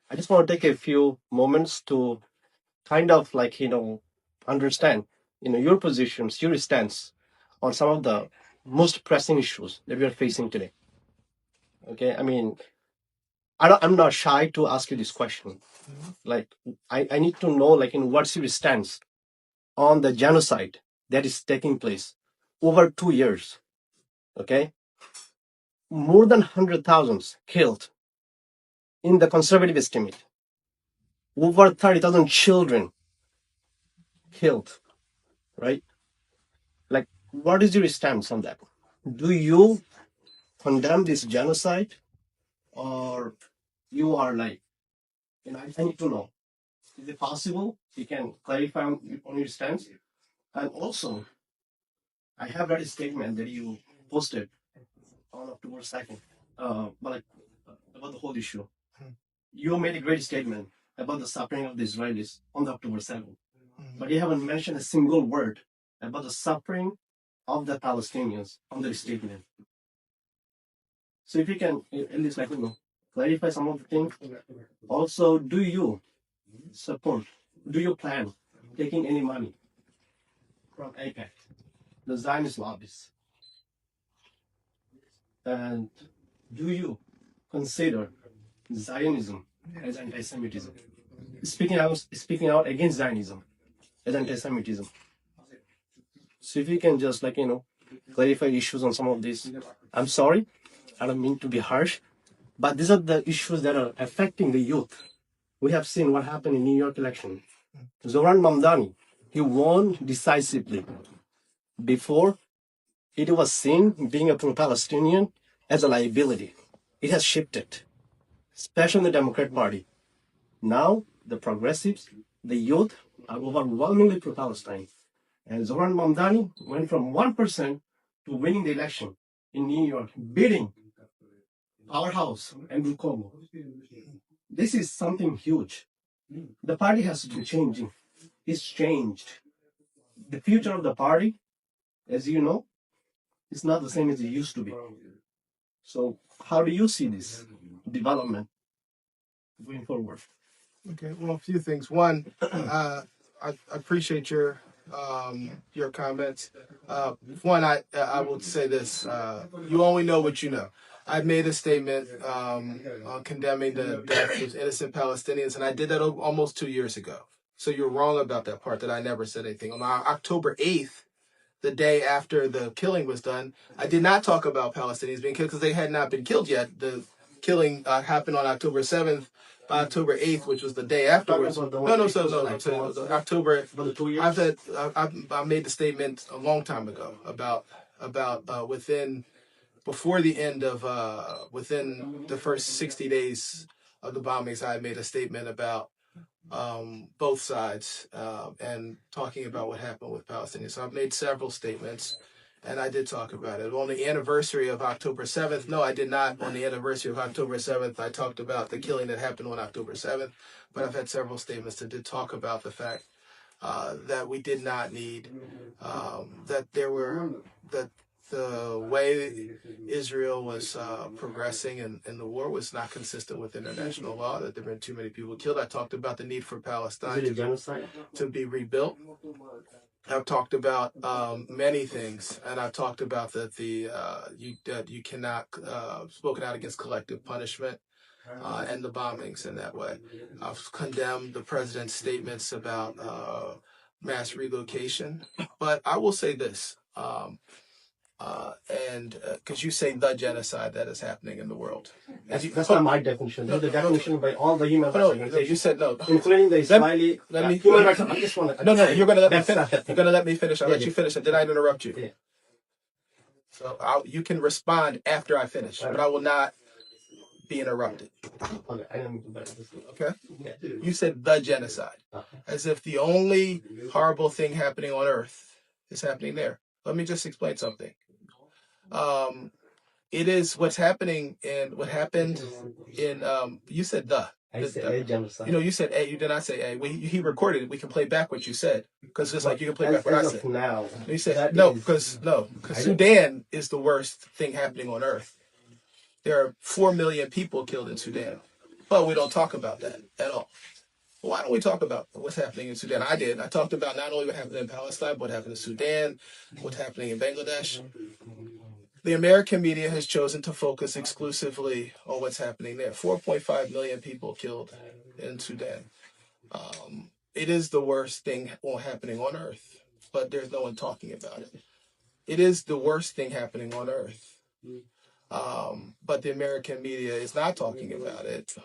I just want to take a few moments to kind of understand, your positions, your stance on some of the most pressing issues that we are facing today. Okay, I mean, I'm not shy to ask you this question. Like, I need to know, what's your stance on the genocide that is taking place over 2 years. Okay, more than 100,000 killed in the conservative estimate, over 30,000 children killed, right? Like, what is your stance on that? Do you condemn this genocide, or you are like, I need to know. Is it possible you can clarify on your stance? And also, I have read a statement that you posted on October 2nd, about the whole issue. You made a great statement about the suffering of the Israelis on the October 7th, but you haven't mentioned a single word about the suffering of the Palestinians on the statement. So if you can at least clarify some of the things. Also, do you plan taking any money from AIPAC, the Zionist lobbies? And do you consider Zionism as anti-Semitism? Speaking out against Zionism as anti-Semitism. So if you can just clarify issues on some of these. I'm sorry, I don't mean to be harsh, but these are the issues that are affecting the youth. We have seen what happened in New York election. Zoran Mamdani, he won decisively. Before, it was seen being a pro-Palestinian as a liability. It has shifted, especially in the Democrat Party. Now, the progressives, the youth, are overwhelmingly pro-Palestine. And Zoran Mamdani went from 1% to winning the election in New York, beating powerhouse Andrew Cuomo. This is something huge. The party has to be changing. It's changed. The future of the party, as you know, is not the same as it used to be. So how do you see this development going forward? Okay, well, a few things. One, I appreciate your comments. One, I will say this: you only know what you know. I made a statement condemning the death of innocent Palestinians, and I did that almost 2 years ago. So you're wrong about that part. That I never said anything. On October 8th, the day after the killing was done, I did not talk about Palestinians being killed because they had not been killed yet. The killing happened on October 7th. By October 8th, which was the day afterwards. October. I made the statement a long time ago about before the end of within the first 60 days of the bombings. I made a statement about both sides and talking about what happened with Palestinians. So I've made several statements, and I did talk about it. On the anniversary of October 7th, no, I did not. On the anniversary of October 7th, I talked about the killing that happened on October 7th, but I've had several statements that did talk about the fact that we did not need, that the way Israel was progressing in the war was not consistent with international law, that there have been too many people killed. I talked about the need for Palestine to be rebuilt. I've talked about many things, and I've talked about that you cannot spoken out against collective punishment and the bombings in that way. I've condemned the president's statements about mass relocation, but I will say this. And because you say the genocide that is happening in the world. That's not my definition. That's the definition by all the human rights organizations. You said no. Including the Israeli human rights. I just want to... No, you're going to let me finish. You're going to let me finish. I'll let you finish, and then I interrupt you. Yeah. So you can respond after I finish, but I will not be interrupted. Okay, I didn't do that. Okay? You said the genocide, as if the only horrible thing happening on Earth is happening there. Let me just explain something. It is what's happening and what happened in, you said the. I said a genocide. You said A. You did not say A. He recorded it. We can play back what you said. Because just like you can play back what I said. Now, you said, because Sudan is the worst thing happening on Earth. There are 4 million people killed in Sudan. But we don't talk about that at all. Why don't we talk about what's happening in Sudan? I did. I talked about not only what happened in Palestine, but what happened in Sudan, what's happening in Bangladesh. The American media has chosen to focus exclusively on what's happening there. 4.5 million people killed in Sudan. It is the worst thing happening on earth, but there's no one talking about it. It is the worst thing happening on earth. But the American media is not talking about it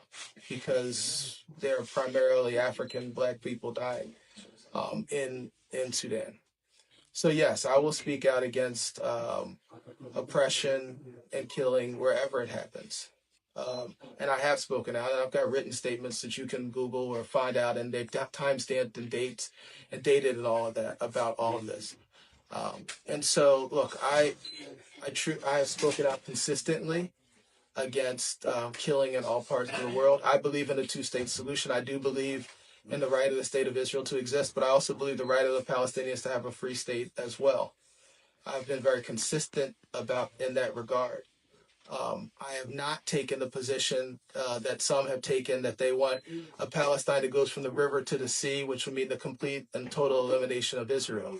because there are primarily African Black people dying in Sudan. So yes, I will speak out against oppression and killing wherever it happens. And I have spoken out, and I've got written statements that you can Google or find out, and they've got time-stamped and dates and dated and all of that about all of this. And so, look, I have spoken out consistently against killing in all parts of the world. I believe in a two-state solution. I do believe in the right of the state of Israel to exist, but I also believe the right of the Palestinians to have a free state as well. I've been very consistent in that regard. I have not taken the position that some have taken, that they want a Palestine that goes from the river to the sea, which would mean the complete and total elimination of Israel.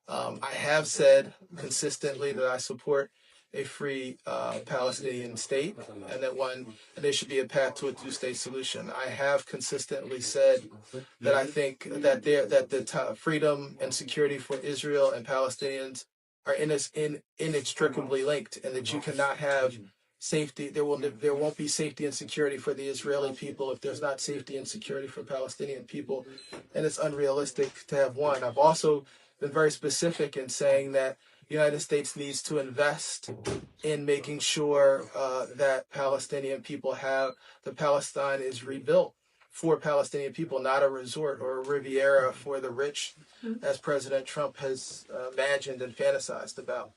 I have said consistently that I support a free Palestinian state, and that there should be a path to a two-state solution. I have consistently said that I think that the freedom and security for Israel and Palestinians are inextricably linked, and that you cannot have safety. There won't be safety and security for the Israeli people if there's not safety and security for Palestinian people, and it's unrealistic to have one. I've also been very specific in saying that the United States needs to invest in making sure that Palestinian people the Palestine is rebuilt for Palestinian people, not a resort or a Riviera for the rich, as President Trump has imagined and fantasized about.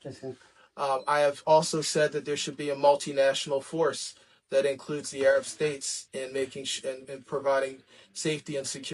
I have also said that there should be a multinational force that includes the Arab states in making in providing safety and security